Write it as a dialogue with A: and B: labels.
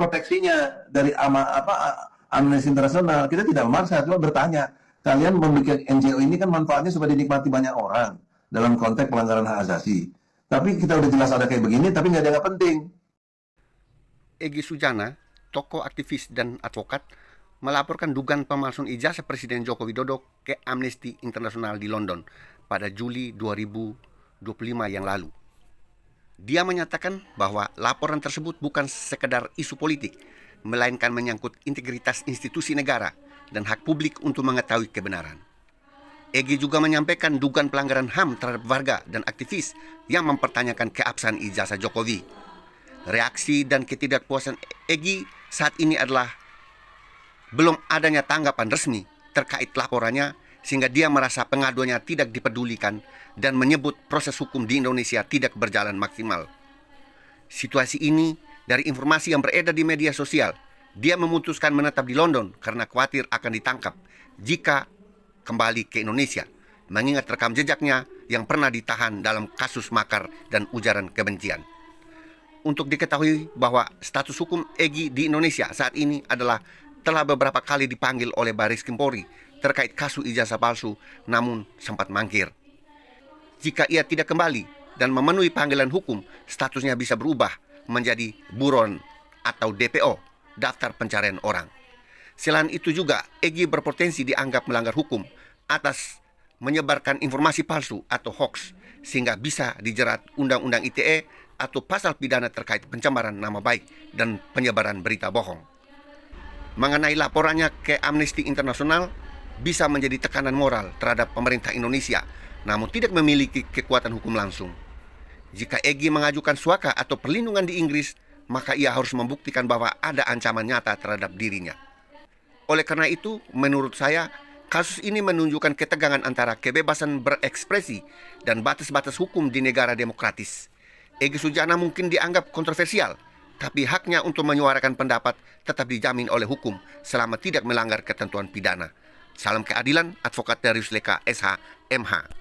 A: proteksinya dari Amnesty Internasional. Kita tidak memaksa, cuma bertanya. Kalian membuat NGO ini kan manfaatnya supaya dinikmati banyak orang dalam konteks pelanggaran hak asasi. Tapi kita udah jelas ada kayak begini, tapi nggak dianggap penting.
B: Egy Sujana, tokoh aktivis dan advokat, melaporkan dugaan pemalsuan ijazah Presiden Joko Widodo ke Amnesty Internasional di London pada Juli 2025 yang lalu. Dia menyatakan bahwa laporan tersebut bukan sekedar isu politik, melainkan menyangkut integritas institusi negara dan hak publik untuk mengetahui kebenaran. Egy juga menyampaikan dugaan pelanggaran HAM terhadap warga dan aktivis yang mempertanyakan keabsahan ijazah Jokowi. Reaksi dan ketidakpuasan Egy saat ini adalah belum adanya tanggapan resmi terkait laporannya, sehingga dia merasa pengaduannya tidak dipedulikan dan menyebut proses hukum di Indonesia tidak berjalan maksimal. Situasi ini dari informasi yang beredar di media sosial, dia memutuskan menetap di London karena khawatir akan ditangkap jika kembali ke Indonesia, mengingat rekam jejaknya yang pernah ditahan dalam kasus makar dan ujaran kebencian. Untuk diketahui bahwa status hukum Egy di Indonesia saat ini adalah telah beberapa kali dipanggil oleh Baris Krim Polri terkait kasus ijazah palsu, namun sempat mangkir. Jika ia tidak kembali dan memenuhi panggilan hukum, statusnya bisa berubah menjadi buron atau DPO, daftar pencarian orang. Selain itu juga, Egy berpotensi dianggap melanggar hukum atas menyebarkan informasi palsu atau hoax, sehingga bisa dijerat Undang-Undang ITE atau pasal pidana terkait pencemaran nama baik dan penyebaran berita bohong. Mengenai laporannya ke Amnesty Internasional bisa menjadi tekanan moral terhadap pemerintah Indonesia, namun tidak memiliki kekuatan hukum langsung. Jika Egy mengajukan suaka atau perlindungan di Inggris, maka ia harus membuktikan bahwa ada ancaman nyata terhadap dirinya. Oleh karena itu, menurut saya, kasus ini menunjukkan ketegangan antara kebebasan berekspresi dan batas-batas hukum di negara demokratis. Egy Sujana mungkin dianggap kontroversial, tapi haknya untuk menyuarakan pendapat tetap dijamin oleh hukum selama tidak melanggar ketentuan pidana. Salam keadilan, Advokat Darius Leka, SH, MH.